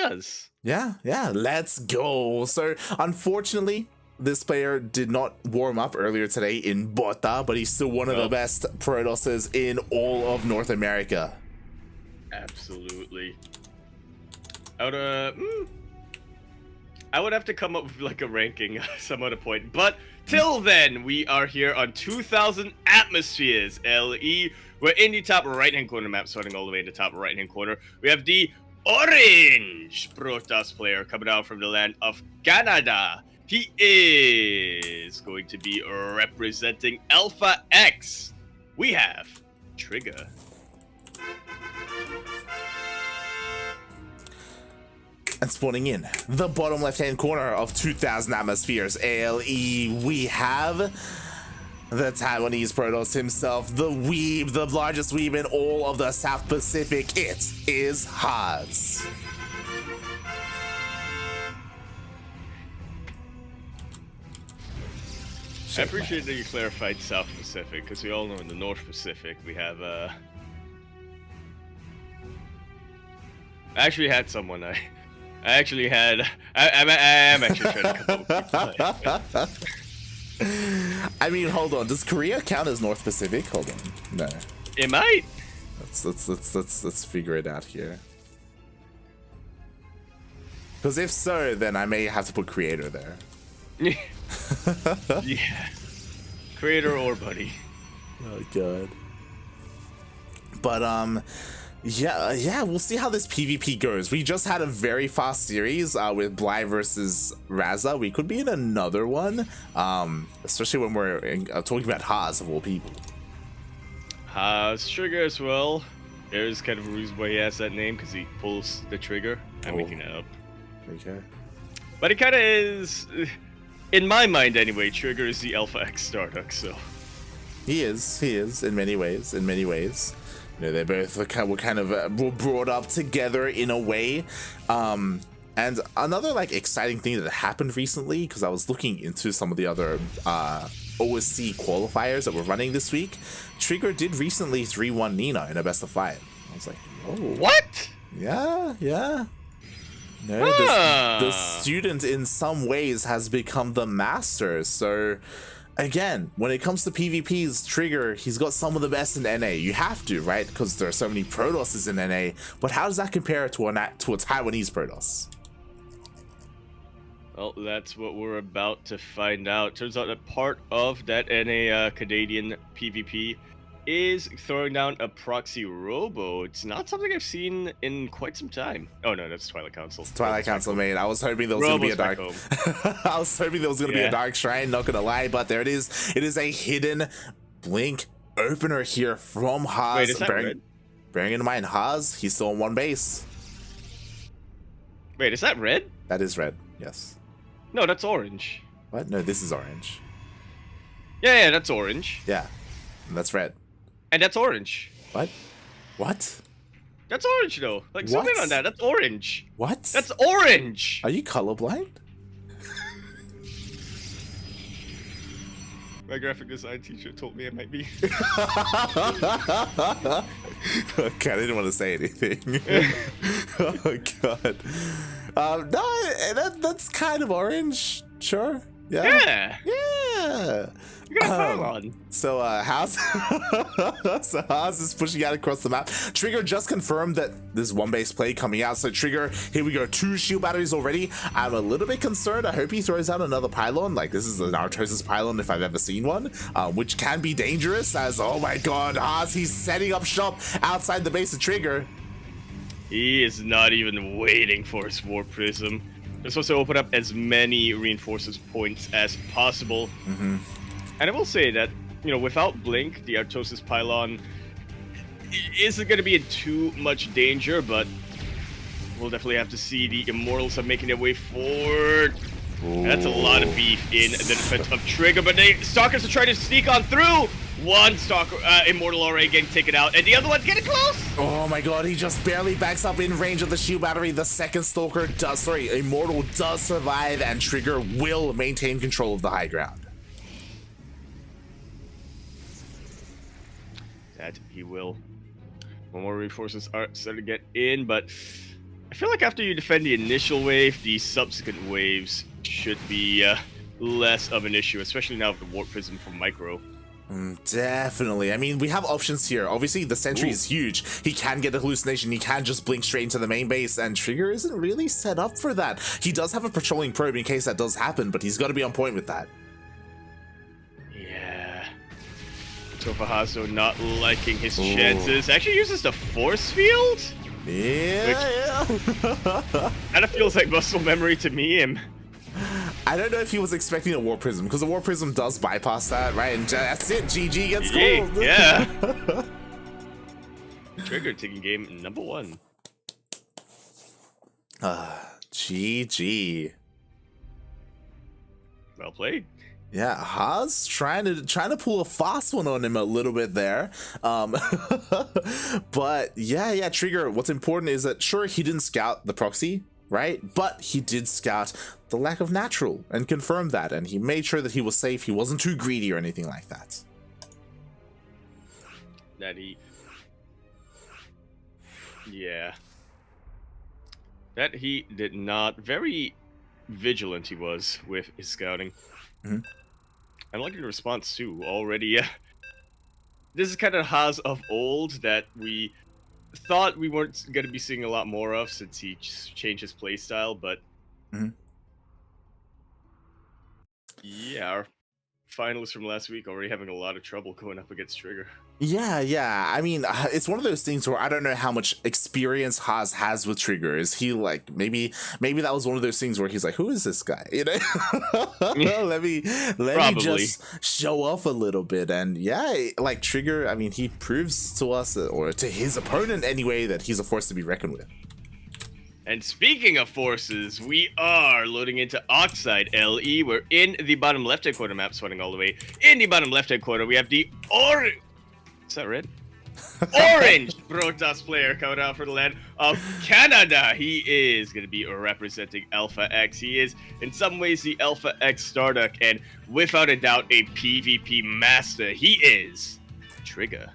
Haas. Yeah, let's go. So unfortunately, this player did not warm up earlier today in Bota, but he's still one of the best Protosses in all of North America. Absolutely. I would have to come up with like a ranking some other point, but till then, we are here on 2000 Atmospheres LE. We're in the top right-hand corner map, starting all the way in the top right-hand corner. We have the orange Protoss player coming out from the land of Canada. He is going to be representing Alpha X. We have TriGGeR. And spawning in the bottom left-hand corner of 2000 Atmospheres ALE, we have the Taiwanese Protoss himself, the weeb, the largest weeb in all of the South Pacific. It is Haas. I appreciate that you clarified South Pacific, because we all know in the North Pacific we have I actually had someone I'm actually trying to come up with I mean, hold on. Does Korea count as North Pacific? Hold on. No. It might. Let's figure it out here. Because if so, then I may have to put creator there. Yeah. Creator or buddy. Oh god. But yeah, we'll see how this PvP goes. We just had a very fast series with Bly versus Raza. We could be in another one, especially when we're talking about Haas of all people. Haas TriGGeR as well. There's kind of a reason why he has that name, because he pulls the trigger. I'm making that up. Okay. But it kind of is, in my mind anyway, TriGGeR is the Alpha X Starduck, so. He is in many ways. You know, they both were were brought up together in a way. And another like exciting thing that happened recently, because I was looking into some of the other OSC qualifiers that were running this week. TriGGeR did recently 3-1 Nina in a best of 5. I was like, oh, What? yeah. No, the student in some ways has become the master. So again, when it comes to PvPs, TriGGeR, he's got some of the best in NA. You have to, right? Because there are so many Protosses in NA. But how does that compare to a Taiwanese Protoss? Well, that's what we're about to find out. Turns out that part of that NA Canadian PvP is throwing down a proxy robo. It's not something I've seen in quite some time. Oh no, that's Twilight Council. Twilight Council, mate. I was hoping there was gonna be a dark. I was hoping there was gonna be a dark shrine. Not gonna lie, but there it is. It is a hidden blink opener here from Haas. Wait, is that red? Bearing in mind, Haas, he's still on one base. Wait, is that red? That is red. Yes. No, that's orange. What? No, this is orange. Yeah, that's orange. Yeah, and that's red. And that's orange. What? What? That's orange, though. Like, zoom in on that. That's orange. What? That's orange. Are you colorblind? My graphic design teacher told me I might be. Okay, I didn't want to say anything. Oh god. No, that's kind of orange. Sure. Yeah. You got a pylon. So Haas is pushing out across the map. TriGGeR just confirmed that there's one base play coming out. So TriGGeR, here we go, 2 shield batteries already. I'm a little bit concerned. I hope he throws out another pylon. Like, this is the Narcosis pylon if I've ever seen one, which can be dangerous. As, oh my god, Haas, he's setting up shop outside the base of TriGGeR. He is not even waiting for his War Prism. They're supposed to open up as many reinforcements points as possible. And I will say that, you know, without Blink, the Artosis Pylon isn't going to be in too much danger, but we'll definitely have to see the Immortals are making their way forward. That's a lot of beef in the defense of TriGGeR, but Stalkers are trying to sneak on through. One Stalker, Immortal already getting taken out, and the other one's getting close. Oh my god, he just barely backs up in range of the shield battery. The second Immortal does survive, and TriGGeR will maintain control of the high ground. That he will. One more reinforcements are starting to get in, but I feel like after you defend the initial wave, the subsequent waves should be less of an issue, especially now with the Warp Prism from Micro. Definitely. I mean, we have options here. Obviously, the sentry is huge. He can get a hallucination. He can just blink straight into the main base, and TriGGeR isn't really set up for that. He does have a patrolling probe in case that does happen, but he's got to be on point with that. Yeah. Tofahazo not liking his chances. Actually uses the force field? Yeah. Kind of feels like muscle memory to me. I don't know if he was expecting a Warp Prism, because the Warp Prism does bypass that, right? And that's it. GG gets called. Yeah. TriGGeR taking game number 1. GG. Well played. Yeah, Haas trying to pull a fast one on him a little bit there. But yeah, TriGGeR, what's important is that sure, he didn't scout the proxy, right? But he did scout the lack of natural and confirmed that, and he made sure that he was safe. He wasn't too greedy or anything like that. That he did not. Very vigilant he was with his scouting. I'm liking the response too already. This is kind of Haas of old that we thought we weren't going to be seeing a lot more of since he changed his playstyle, but yeah, our finalists from last week already having a lot of trouble going up against TriGGeR. Yeah. I mean, it's one of those things where I don't know how much experience Haas has with TriGGeR. Is he like maybe that was one of those things where he's like, who is this guy? You know, let me just show off a little bit. And yeah, like TriGGeR, I mean, he proves to us, or to his opponent anyway, that he's a force to be reckoned with. And speaking of forces, we are loading into Oxide LE. We're in the bottom left-hand corner map, sweating all the way. In the bottom left-hand corner, we have the orange... Is that red? Orange Protoss player coming out for the land of Canada. He is going to be representing Alpha X. He is, in some ways, the Alpha X Starduck, and without a doubt, a PvP master. He is TriGGeR.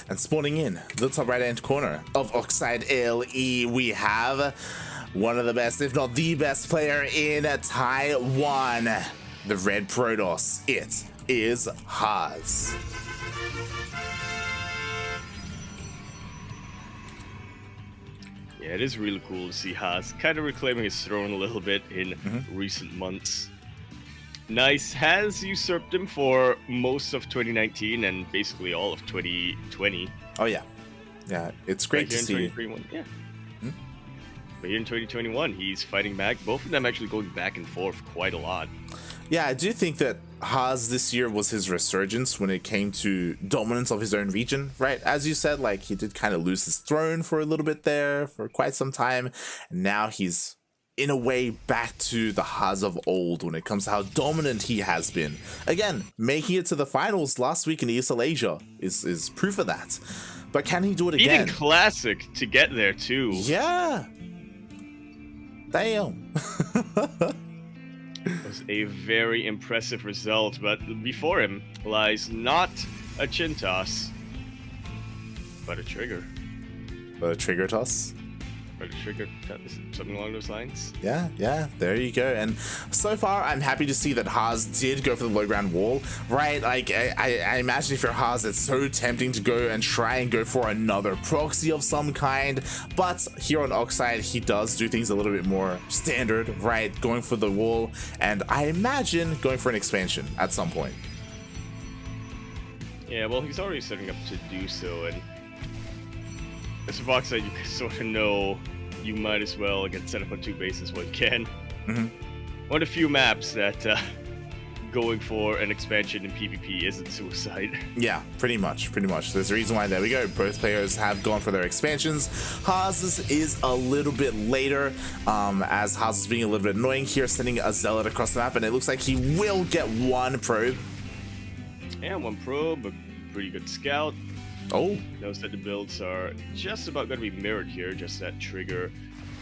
And spawning in the top right-hand corner of Oxide LE, we have one of the best, if not the best player in Taiwan, the Red Protoss. It is Haas. Yeah, it is really cool to see Haas kind of reclaiming his throne a little bit in recent months. Nice has usurped him for most of 2019 and basically all of 2020. Oh yeah, it's great to see. Yeah. But here in 2021, he's fighting back. Both of them actually going back and forth quite a lot. Yeah, I do think that Haas this year was his resurgence when it came to dominance of his own region, right? As you said, like, he did kind of lose his throne for a little bit there for quite some time. And now he's in a way back to the Haas of old when it comes to how dominant he has been. Again, making it to the finals last week in ESL Asia is proof of that. But can he do it again? Beating Classic to get there too. Yeah. Damn. It was a very impressive result, but before him lies not a chin toss, but a TriGGeR. A trigger toss? Or a TriGGeR, something along those lines. Yeah, there you go. And so far, I'm happy to see that Haas did go for the low ground wall, right? Like, I imagine if you're Haas, it's so tempting to go and try and go for another proxy of some kind. But here on Oxide, he does do things a little bit more standard, right? Going for the wall, and I imagine going for an expansion at some point. Yeah, well, he's already setting up to do so, and as for Oxide, you sort of know you might as well get set up on 2 bases while you can. One of the few maps that going for an expansion in PvP isn't suicide. Yeah, pretty much. There's a reason why. There we go. Both players have gone for their expansions. Haas's is a little bit later, as Haas is being a little bit annoying here, sending a Zealot across the map, and it looks like he will get 1 probe. Yeah, 1 probe, a pretty good scout. Oh. Knows that the builds are just about going to be mirrored here, just that TriGGeR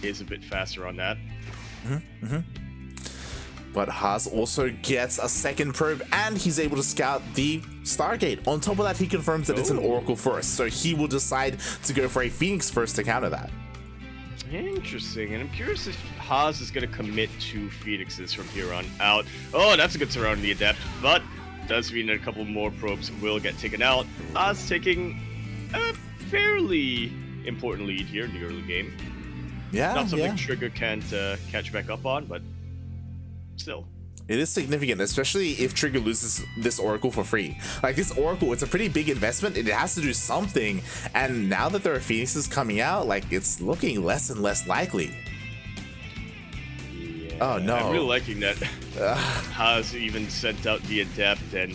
is a bit faster on that. But Haas also gets a second probe, and he's able to scout the Stargate. On top of that, he confirms that it's an Oracle first, so he will decide to go for a Phoenix first to counter that. Interesting, and I'm curious if Haas is going to commit to Phoenixes from here on out. Oh, that's a good surround the Adept, but does mean that a couple more probes will get taken out. Haas taking a fairly important lead here in the early game. Yeah, not something TriGGeR can't catch back up on, but still. It is significant, especially if TriGGeR loses this Oracle for free. Like, this Oracle, it's a pretty big investment. It has to do something. And now that there are Phoenixes coming out, like, it's looking less and less likely. Yeah, oh, no. I'm really liking that Haas even sent out the Adept and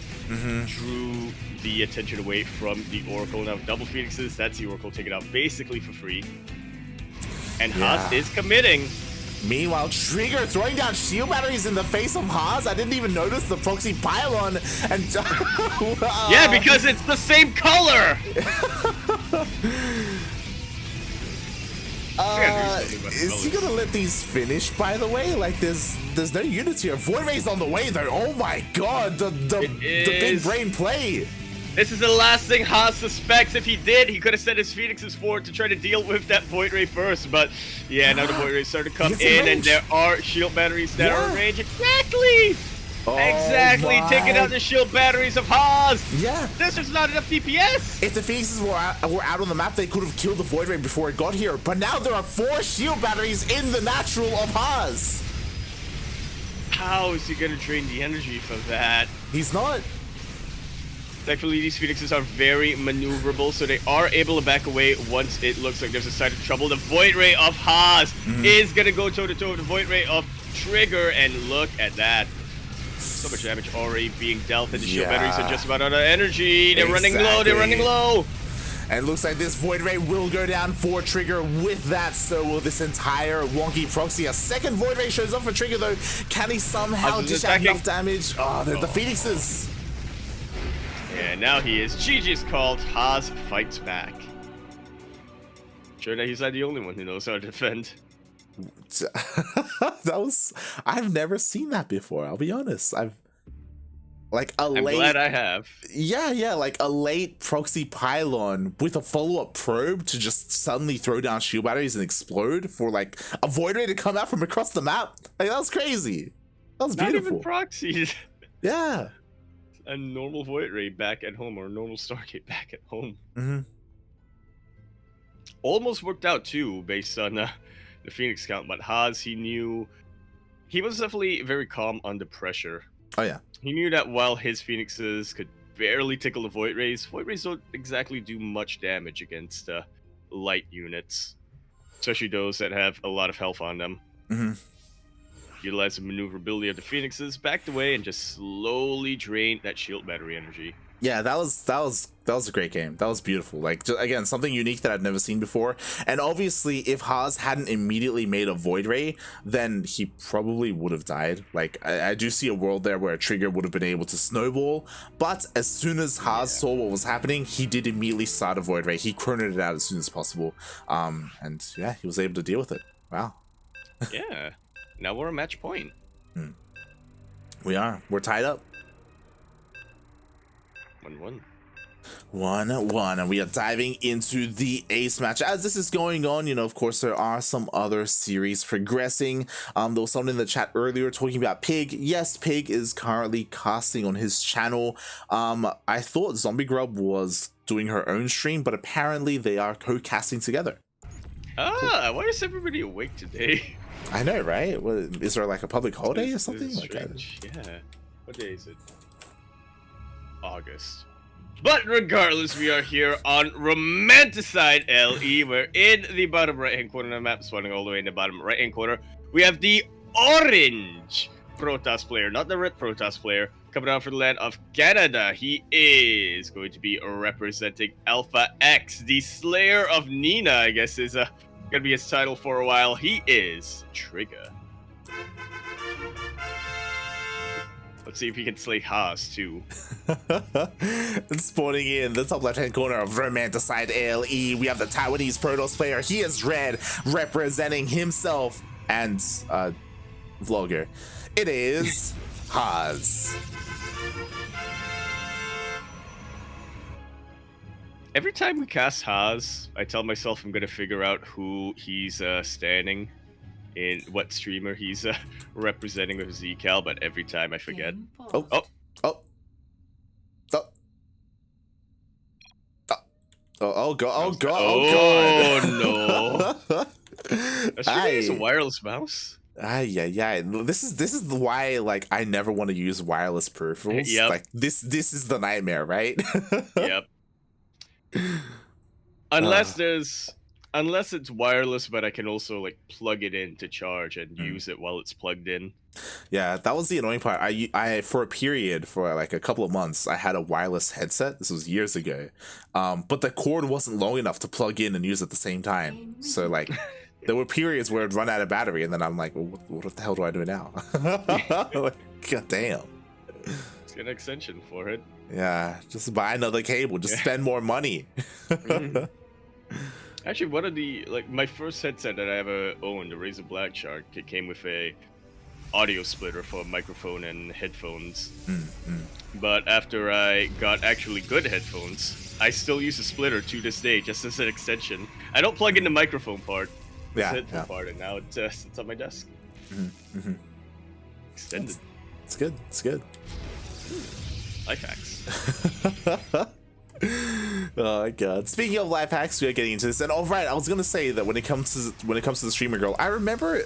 drew the attention away from the Oracle. Now, double Phoenixes, that's the Oracle taken out basically for free. And Haas is committing. Meanwhile, TriGGeR throwing down shield batteries in the face of Haas. I didn't even notice the proxy pylon. And yeah, because it's the same color. Is he gonna let these finish? By the way, like there's no units here. Void Ray's on the way though. Oh my god, the big brain play. This is the last thing Haas suspects. If he did, he could have sent his Phoenixes forward to try to deal with that Void Ray first. But yeah, now the Void Rays start to come in, and there are shield batteries that are in range. Exactly! Exactly! Taking out the shield batteries of Haas! Yeah! This is not enough DPS! If the Phoenixes were out on the map, they could have killed the Void Ray before it got here. But now there are 4 shield batteries in the natural of Haas! How is he gonna drain the energy from that? He's not. Thankfully, these Phoenixes are very maneuverable, so they are able to back away once it looks like there's a sign of trouble. The Void Ray of Haas is going to go toe-to-toe with the Void Ray of TriGGeR, and look at that. So much damage already being dealt, and the shield batteries are just about out of energy. They're running low, they're running low. And it looks like this Void Ray will go down for TriGGeR. With that, so will this entire wonky proxy. A second Void Ray shows up for TriGGeR, though. Can he somehow dish out enough damage? Oh, the Phoenixes. Yeah, now he is. GG's called. Haas fights back. Sure that he's not the only one who knows how to defend. I've never seen that before, I'll be honest. I'm glad I have. Yeah, like a late proxy pylon with a follow-up probe to just suddenly throw down shield batteries and explode for like a Void Ray to come out from across the map. Like, that was crazy. That was beautiful. Not even proxies. Yeah. A normal Void Ray back at home, or a normal Stargate back at home. Almost worked out too, based on the Phoenix count. But Haas, he was definitely very calm under pressure. Oh yeah. He knew that while his Phoenixes could barely tickle the Void Rays don't exactly do much damage against light units, especially those that have a lot of health on them. Utilize the maneuverability of the Phoenixes, backed away, and just slowly drained that shield battery energy. Yeah, that was a great game. That was beautiful. Like, just, again, something unique that I've never seen before. And obviously, if Haas hadn't immediately made a Void Ray, then he probably would have died. Like, I do see a world there where TriGGeR would have been able to snowball. But as soon as Haas saw what was happening, he did immediately start a Void Ray. He chronoed it out as soon as possible. And yeah, he was able to deal with it. Wow. Yeah. Now we're a match point. We are. We're tied up. 1-1. 1-1, and we are diving into the ace match. As this is going on, you know, of course, there are some other series progressing. There was someone in the chat earlier talking about Pig. Yes, Pig is currently casting on his channel. I thought Zombie Grub was doing her own stream, but apparently they are co-casting together. Why is everybody awake today? I know, right? What, is there like a public holiday or something? Yeah. What day is it? August. But regardless, we are here on Romanticide LE. We're in the bottom right-hand corner of the map, spawning all the way in the bottom right-hand corner. We have the orange Protoss player, not the red Protoss player, coming out for the land of Canada. He is going to be representing Alpha X, the Slayer of Nina, I guess is gonna be his title for a while. He is TriGGeR. Let's see if he can slay Haas too. Spawning in the top left-hand corner of Romanticide LE, we have the Taiwanese Protoss player. He is red, representing himself and Vlogger. It is Haas. Every time we cast Haas, I tell myself I'm gonna figure out who he's standing in, what streamer he's representing with his ecal, but every time I forget. Oh, oh, oh, oh, oh, God, oh, God, oh, God. No. That streamer is a wireless mouse? Yeah. This is why, like, I never want to use wireless peripherals. Yep. Like, this is the nightmare, right? Yep. Unless it's wireless, but I can also like plug it in to charge and use it while it's plugged in. Yeah, that was the annoying part. I for a period, for like a couple of months, I had a wireless headset. This was years ago, but the cord wasn't long enough to plug in and use at the same time. So like, there were periods where it'd run out of battery, and then I'm like, well, what the hell do I do now? Like, God damn. Let's get an extension for it. Yeah, just buy another cable. Just spend more money. Actually, one of the my first headset that I ever owned, the Razer Black Shark, it came with a audio splitter for microphone and headphones. But after I got actually good headphones, I still use a splitter to this day, just as an extension. I don't plug in the microphone part, the headphone part, and now it sits on my desk. Extended. It's good. It's good. Life hacks. Oh my God. Speaking of life hacks, we are getting into this. And all right, I was gonna say that when it comes to the streamer girl, I remember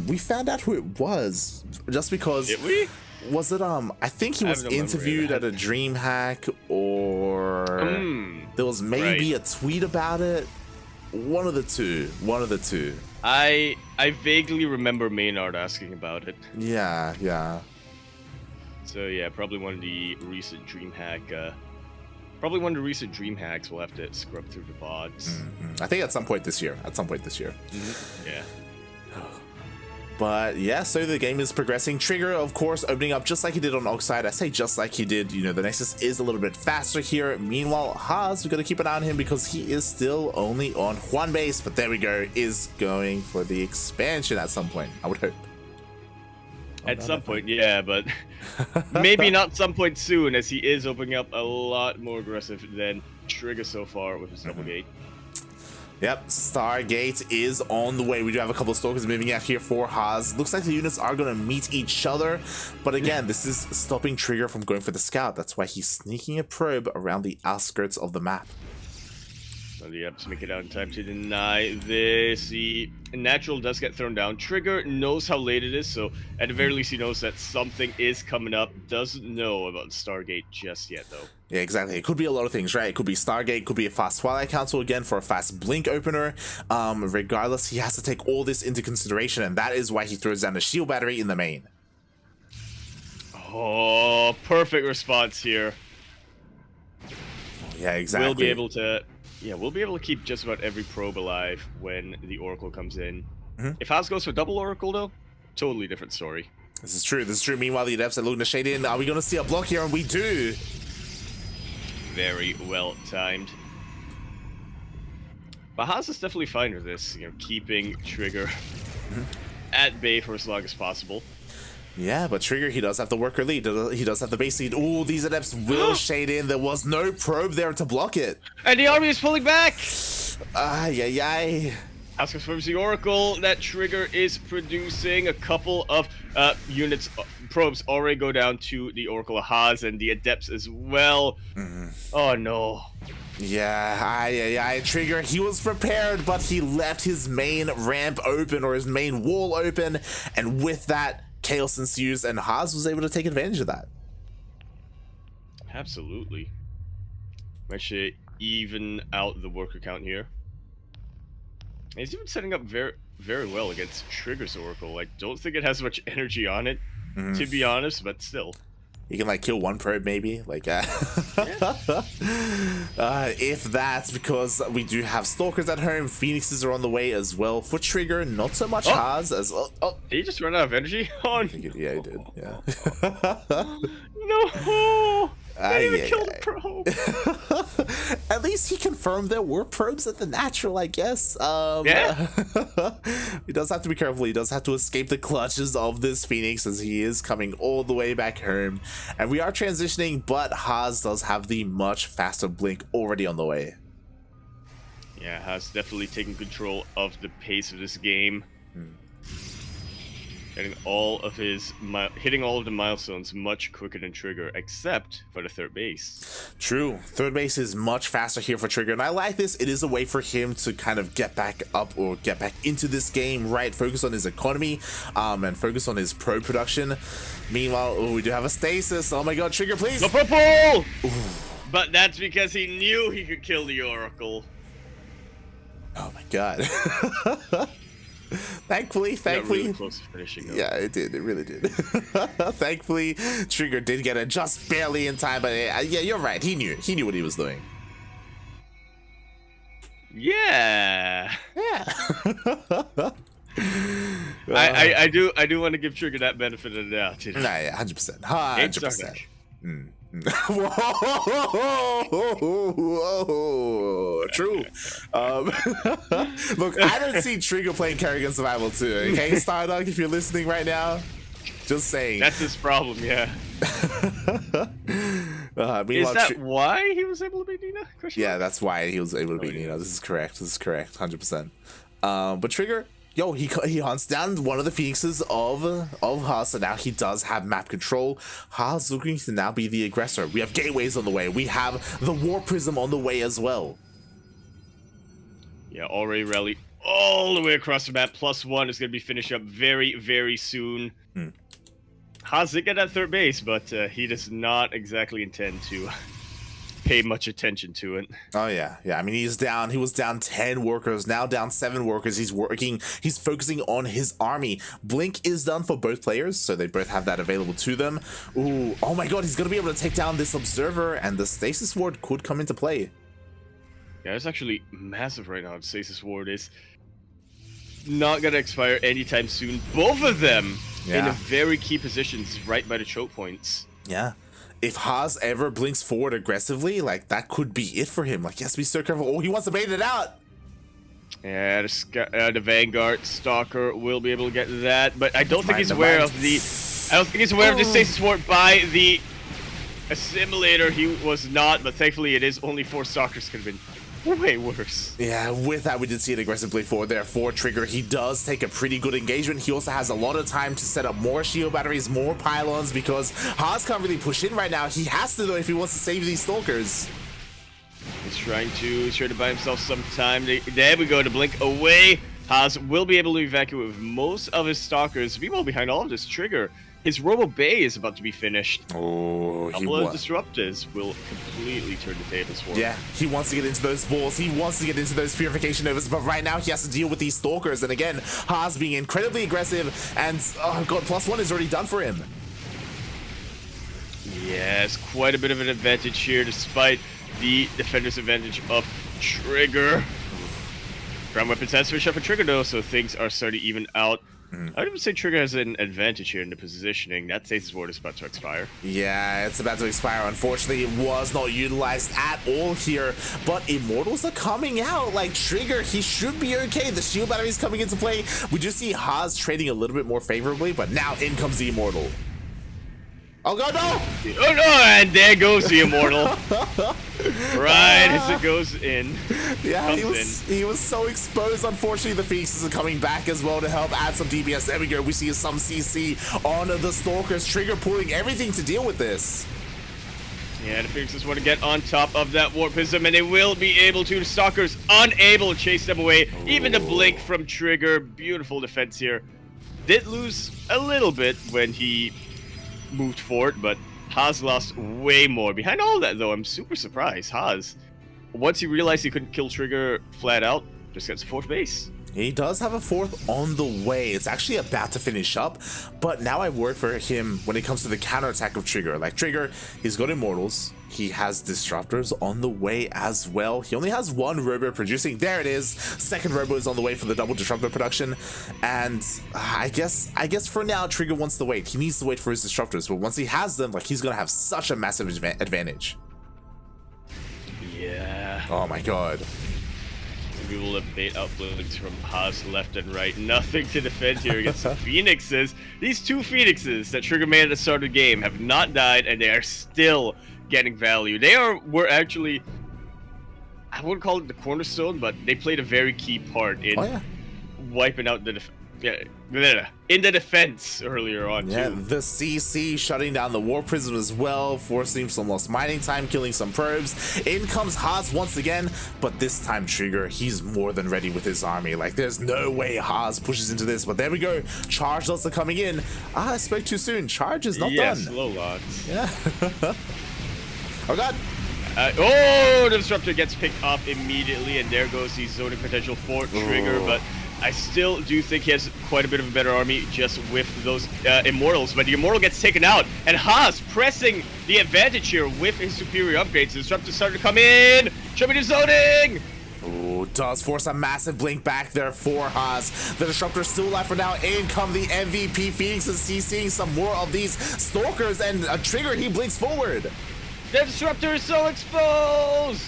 we found out who it was just because. Did we? Was it I think he was interviewed at a DreamHack, or there was maybe a tweet about it. One of the two. I vaguely remember Maynard asking about it. Yeah. So yeah, probably one of the recent DreamHack. Probably one of the recent DreamHacks. We'll have to scrub through the VODs. I think at some point this year. Yeah. But yeah, so the game is progressing. TriGGeR, of course, opening up just like he did on Oxide. I say just like he did. You know, the Nexus is a little bit faster here. Meanwhile, Haas, we got to keep an eye on him because he is still only on one base. But there we go, is going for the expansion at some point, I would hope. At some point, yeah, but maybe not some point soon, as he is opening up a lot more aggressive than TriGGeR so far with his double gate. Yep, Stargate is on the way. We do have a couple of Stalkers moving out here for Haas. Looks like the units are going to meet each other. But again, this is stopping TriGGeR from going for the scout. That's why he's sneaking a probe around the outskirts of the map. Well, the Eps make it out in time to deny this. The natural does get thrown down. TriGGeR knows how late it is, so at the very least he knows that something is coming up. Doesn't know about Stargate just yet, though. Yeah, exactly. It could be a lot of things, right? It could be Stargate, could be a fast Twilight Council again for a fast Blink opener. Regardless, he has to take all this into consideration, and that is why he throws down the shield battery in the main. Oh, perfect response here. Yeah, exactly. We'll be able to... Yeah, we'll be able to keep just about every probe alive when the Oracle comes in. If Haas goes for double Oracle, though, totally different story. This is true. Meanwhile, the Adepts are looking to shade in. Are we going to see a block here? And we do. Very well timed. But Haas is definitely fine with this, you know, keeping TriGGeR at bay for as long as possible. Yeah, but TriGGeR, he does have the worker lead. He does have the base lead. Ooh, these Adepts will shade in. There was no probe there to block it. And the army is pulling back! Ay. House confirms the Oracle that TriGGeR is producing. A couple of units, probes already go down to the Oracle of Haas and the Adepts as well. Oh no. Yeah, TriGGeR, he was prepared, but he left his main ramp open, or his main wall open, and with that, chaos ensues, and Haas was able to take advantage of that. Absolutely. Actually, even out the worker count here. And he's even setting up very well against TriGGeR's Oracle. I don't think it has much energy on it, to be honest, but still. You can like kill one probe maybe, like if that's, because we do have Stalkers at home. Phoenixes are on the way as well for TriGGeR. Not so much Haas as Did he just run out of energy? Oh, yeah, he did. Yeah. No. They even killed a probe. At least he confirmed there were probes at the natural, I guess. Yeah. He does have to be careful. He does have to escape the clutches of this Phoenix as he is coming all the way back home. And we are transitioning, but Haas does have the much faster blink already on the way. Yeah, Haas definitely taking control of the pace of this game. Hitting all of the milestones much quicker than TriGGeR, except for the third base. True, third base is much faster here for TriGGeR, and I like this. It is a way for him to kind of get back up or get back into this game, right? Focus on his economy, and focus on his pro production. Meanwhile, we do have a stasis. Oh my God, TriGGeR, please! The purple! But that's because he knew he could kill the Oracle. Oh my God. Thankfully, really close to finishing up. Yeah, it did. It really did. Thankfully, TriGGeR did get it just barely in time, but yeah, you're right. He knew what he was doing. Yeah. Yeah. I do want to give TriGGeR that benefit of the doubt. You know? Nah, yeah, 100%. 100%. Whoa, true. Look, I don't see TriGGeR playing Kerrigan Survival 2. Okay, Stardog, if you're listening right now, just saying. That's his problem, yeah. Is that why he was able to beat Nina? Yeah, that's why he was able to beat Nina. This is correct. 100%. But TriGGeR, yo, he hunts down one of the Phoenixes of Haas, so now he does have map control. Haas looking to now be the aggressor. We have gateways on the way. We have the War Prism on the way as well. Yeah, already rally all the way across the map. +1 is going to be finished up very, very soon. Haas did get that third base, but he does not exactly intend to pay much attention to it. Oh yeah. I mean, he was down 10 workers, now down 7 workers. He's focusing on his army. Blink is done for both players, so they both have that available to them. Ooh, oh my God, he's gonna be able to take down this observer, and the stasis ward could come into play. Yeah, it's actually massive right now. The stasis ward is not gonna expire anytime soon. Both of them in very key positions right by the choke points. Yeah. If Haas ever blinks forward aggressively, like, that could be it for him. Like, he has to be so careful. Oh, he wants to bait it out. Yeah, the Vanguard Stalker will be able to get that, but I don't think he's aware of the. I don't think he's aware of the stasis ward by the assimilator. He was not, but thankfully it is only 4 Stalkers. Could have been way worse. Yeah, with that, we did see an aggressive play forward there for TriGGeR. He does take a pretty good engagement. He also has a lot of time to set up more shield batteries, more pylons, because Haas can't really push in right now. He has to, though, if he wants to save these Stalkers. He's trying to buy himself some time. There we go, to blink away. Haas will be able to evacuate with most of his Stalkers. Meanwhile, behind all of this, TriGGeR, his Robo Bay is about to be finished. Oh, a couple of disruptors will completely turn the tables for him. Yeah, he wants to get into those balls. He wants to get into those Purification Novas, but right now he has to deal with these Stalkers. And again, Haas being incredibly aggressive, and oh God, +1 is already done for him. Yes, quite a bit of an advantage here, despite the defender's advantage of TriGGeR. Ground weapons has switched up for TriGGeR though, so things are starting to even out. I would even say TriGGeR has an advantage here in the positioning. That stasis ward is about to expire. Yeah, it's about to expire. Unfortunately, it was not utilized at all here, but Immortals are coming out. Like, TriGGeR, he should be okay. The shield battery is coming into play. We just see Haas trading a little bit more favorably, but now in comes the Immortal. Oh God, no! Oh no, and there goes the Immortal. Right as it goes in. Yeah, he was so exposed. Unfortunately, the Phoenixes are coming back as well to help add some DPS. There we go. We see some CC on the Stalkers. TriGGeR pulling everything to deal with this. Yeah, the Phoenixes want to get on top of that Warp Prism, and they will be able to. The Stalkers unable to chase them away. Even the blink from TriGGeR. Beautiful defense here. Did lose a little bit when he moved forward, but Haas lost way more. Behind all that, though, I'm super surprised. Haas, once he realized he couldn't kill TriGGeR flat out, just gets 4th base. He does have a fourth on the way. It's actually about to finish up, but now I worry for him when it comes to the counterattack of TriGGeR. Like TriGGeR, he's got Immortals. He has Disruptors on the way as well. He only has one Robo producing. There it is. Second Robo is on the way for the double Disruptor production. And I guess for now, TriGGeR wants to wait. He needs to wait for his Disruptors. But once he has them, like, he's going to have such a massive advantage. Yeah. Oh my god. We will abate outblinks from Haas left and right. Nothing to defend here against the Phoenixes. These two Phoenixes that TriGGeR made at the start of the game have not died, and they are still getting value. Were actually, I wouldn't call it the cornerstone, but they played a very key part in wiping out the in the defense earlier on too. The CC shutting down the War Prism as well, forcing some lost mining time, killing some probes. In comes Haas once again, but this time TriGGeR, he's more than ready with his army. Like, there's no way Haas pushes into this, but there we go. Charge lots are coming in. I spoke too soon. Charge is not done. Slow lots. Yeah. Oh god. The Disruptor gets picked up immediately, and there goes the zoning potential for TriGGeR, but I still do think he has quite a bit of a better army just with those Immortals, but the Immortal gets taken out, and Haas pressing the advantage here with his superior upgrades. The Disruptor starting to come in. Show me the zoning! Oh, does force a massive blink back there for Haas. The Disruptor's still alive for now. In come the MVP Phoenix, and he's seeing some more of these Stalkers, and TriGGeR, he blinks forward. The Disruptor is so exposed!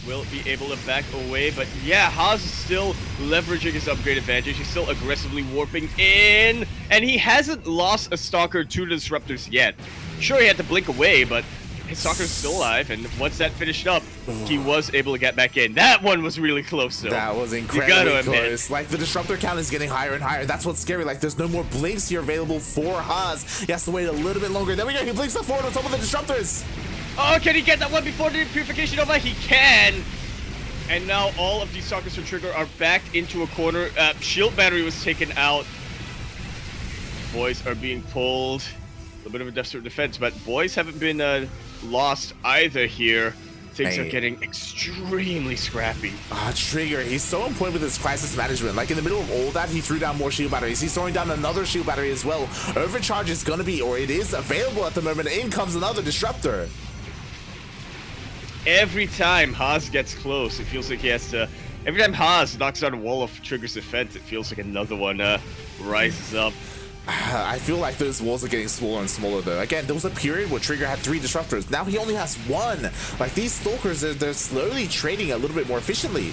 Will be able to back away, but yeah, Haas is still leveraging his upgrade advantage. He's still aggressively warping in, and he hasn't lost a Stalker to the Disruptors yet. Sure, he had to blink away, but his Stalker's still alive, and once that finished up, he was able to get back in. That one was really close, though. That was incredibly close. Like, the Disruptor count is getting higher and higher. That's what's scary. Like, there's no more blinks here available for Haas. He has to wait a little bit longer. There we go. He blinks up forward on top of the Disruptors. Oh, can he get that one before the Purification Nova? He can! And now all of these Stalkers from TriGGeR are backed into a corner. Shield Battery was taken out. Boys are being pulled. A little bit of a desperate defense, but boys haven't been lost either here. Things are getting extremely scrappy. TriGGeR, he's so on point with his crisis management. Like, in the middle of all that, he threw down more shield batteries. He's throwing down another shield battery as well. Overcharge is gonna be, or it is available at the moment. In comes another Disruptor. Every time Haas gets close, it feels like he has to... Every time Haas knocks out a wall of TriGGeR's defense, it feels like another one rises up. I feel like those walls are getting smaller and smaller, though. Again, there was a period where TriGGeR had 3 Disruptors. Now he only has 1. Like, these Stalkers, they're slowly trading a little bit more efficiently.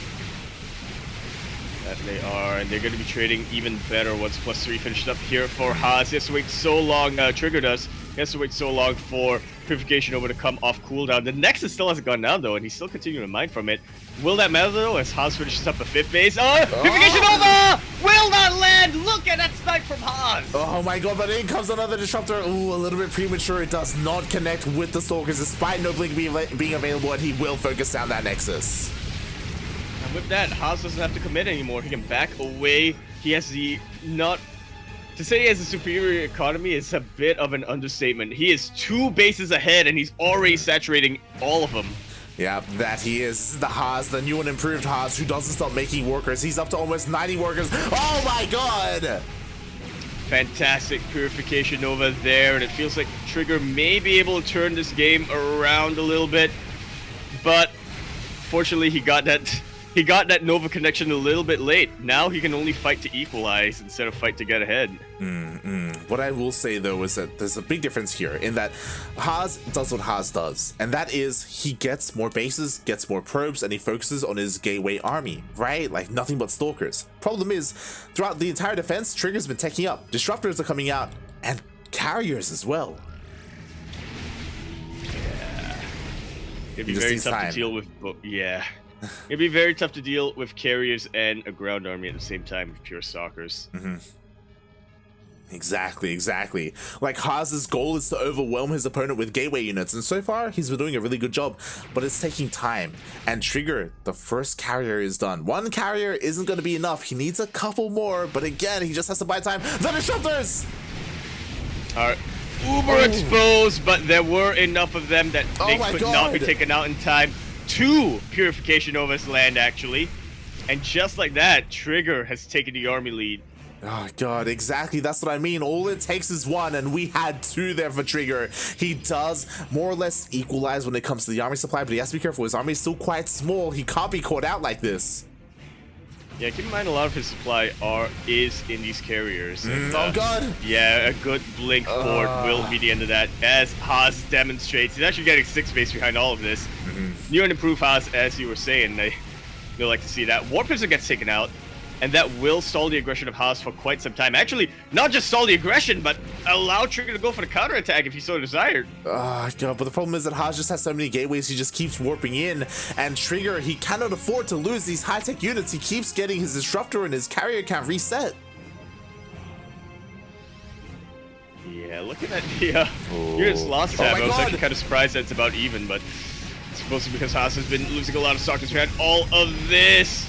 That they are, and they're going to be trading even better once +3 finished up here for Haas. He has to wait so long, TriGGeR does. He has to wait so long for Purification Nova to come off cooldown. The Nexus still hasn't gone down, though, and he's still continuing to mine from it. Will that matter, though, as Haas finishes up a 5th base? Purification Nova will not land! Look at that snipe from Haas! Oh my god, but in comes another Disruptor. Ooh, a little bit premature. It does not connect with the Stalkers, despite no blink being available, and he will focus down that Nexus. And with that, Haas doesn't have to commit anymore. He can back away. He has the not... To say he has a superior economy is a bit of an understatement. He is 2 bases ahead, and he's already saturating all of them. Yeah, that he is. This is the Haas, the new and improved Haas, who doesn't stop making workers. He's up to almost 90 workers. Oh my god! Fantastic Purification Nova there, and it feels like TriGGeR may be able to turn this game around a little bit, but fortunately he got that Nova connection a little bit late. Now he can only fight to equalize instead of fight to get ahead. What I will say, though, is that there's a big difference here in that Haas does what Haas does, and that is he gets more bases, gets more probes, and he focuses on his gateway army, right? Like, nothing but Stalkers. Problem is, throughout the entire defense, TriGGeR's been taking up. Disruptors are coming out, and carriers as well. Yeah. It'd be very tough to deal with, yeah. It'd be very tough to deal with carriers and a ground army at the same time with pure Stalkers. Exactly. Like, Haas's goal is to overwhelm his opponent with gateway units, and so far he's been doing a really good job, but it's taking time. And TriGGeR, the first carrier is done. 1 carrier isn't going to be enough. He needs a couple more, but again, he just has to buy time. The Disruptors are uber exposed, but there were enough of them that they could not be taken out in time. 2 Purification Novas land, actually. And just like that, TriGGeR has taken the army lead. Oh god, exactly, that's what I mean. All it takes is one, and we had two there for TriGGeR. He does more or less equalize when it comes to the army supply, but he has to be careful. His army is still quite small. He can't be caught out like this. Yeah, keep in mind a lot of his supply is in these carriers. And, oh god! Yeah, a good blink forward will be the end of that. As Haas demonstrates, he's actually getting 6 base behind all of this. New and improved Haas, as you were saying, they'll like to see that. War Prism gets taken out, and that will stall the aggression of Haas for quite some time. Actually, not just stall the aggression, but allow TriGGeR to go for the counterattack if he so desired. Oh god, but the problem is that Haas just has so many gateways, he just keeps warping in, and TriGGeR, he cannot afford to lose these high-tech units. He keeps getting his disruptor and his carrier count reset. Yeah, looking at the units lost tab, I was actually kind of surprised that it's about even, but it's mostly because Haas has been losing a lot of stock. We had all of this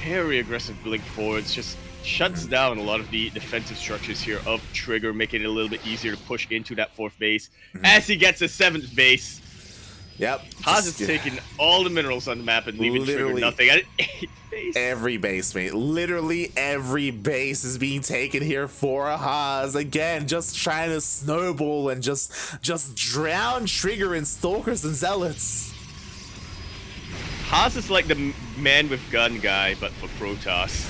very aggressive blink forwards, just shuts down a lot of the defensive structures here of TriGGeR, making it a little bit easier to push into that 4th base as he gets a 7th base. Yep. Haas is taking all the minerals on the map and leaving TriGGeR nothing. At 8th base. Every base, mate. Literally every base is being taken here for Haas. Again, just trying to snowball and just drown TriGGeR in Stalkers and Zealots. Haas is like the man with gun guy, but for Protoss.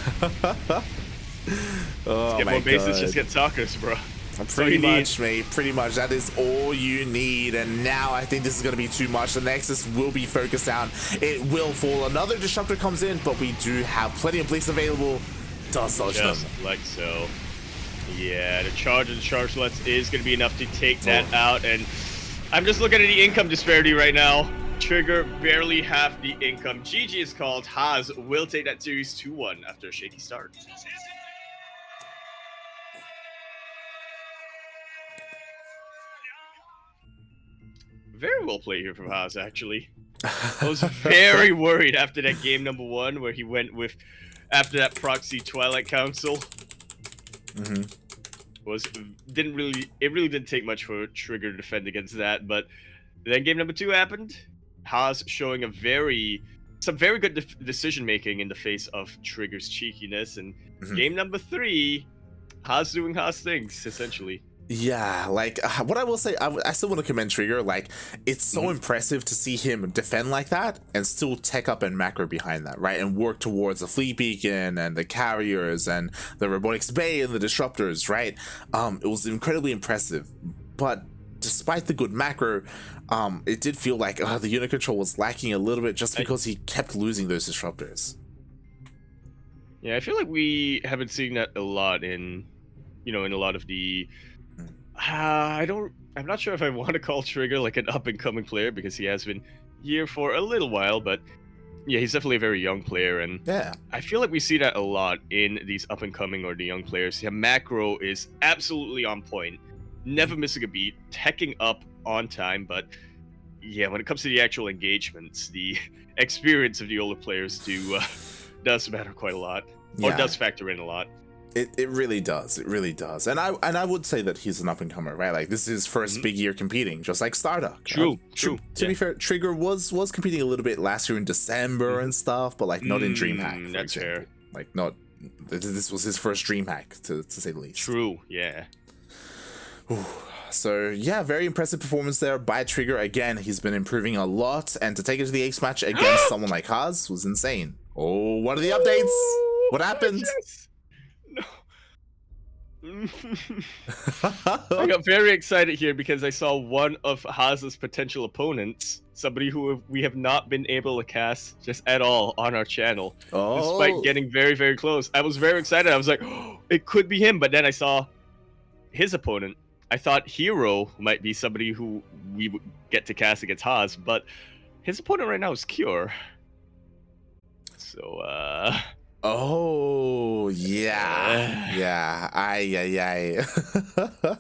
Oh get my more bases, god. just get talkers, bro. Pretty much, mate. Pretty much. That is all you need. And now I think this is going to be too much. The Nexus will be focused down. It will fall. Another Disruptor comes in, but we do have plenty of blinks available. Does dodge them. Just like so. Yeah, the charge of the Chargelets is going to be enough to take that out. And I'm just looking at the income disparity right now. TriGGeR barely half the income. GG is called. Haas will take that series 2-1 after a shaky start. Very well played here from Haas, actually. I was very worried after that game number 1 where he went with, after that proxy Twilight Council. It really didn't take much for TriGGeR to defend against that, but then game number 2 happened. Haas showing some very good decision making in the face of TriGGeR's cheekiness, and game number 3, Haas doing Haas things essentially. Yeah, like what I will say, I still want to commend TriGGeR. Like, it's so impressive to see him defend like that and still tech up and macro behind that, right? And work towards the fleet beacon and the carriers and the robotics bay and the disruptors, right? It was incredibly impressive, but despite the good macro, it did feel like the unit control was lacking a little bit just because he kept losing those disruptors. Yeah, I feel like we have been seeing that a lot in a lot of the I'm not sure if I want to call TriGGeR like an up-and-coming player, because he has been here for a little while, but yeah, he's definitely a very young player, and yeah, I feel like we see that a lot in these up-and-coming or the young players. Yeah, macro is absolutely on point, never missing a beat, teching up on time, but yeah, when it comes to the actual engagements, the experience of the older players does matter quite a lot, or does factor in a lot. It really does. It really does. And I would say that he's an up-and-comer, right? Like, this is his first big year competing, just like Starduck. True. To be fair, TriGGeR was competing a little bit last year in December and stuff, but like not in DreamHack. That's fair. Like, not. This was his first DreamHack, to say the least. True. Yeah. So yeah, very impressive performance there by TriGGeR. Again, he's been improving a lot, and to take it to the Ace match against someone like Haas was insane. Oh, what are the updates? What happened? No. I got very excited here because I saw one of Haas's potential opponents, somebody who we have not been able to cast just at all on our channel, despite getting very, very close. I was very excited. I was like, oh, it could be him, but then I saw his opponent. I thought Hero might be somebody who we would get to cast against Haas, but his opponent right now is Cure. So, oh, yeah.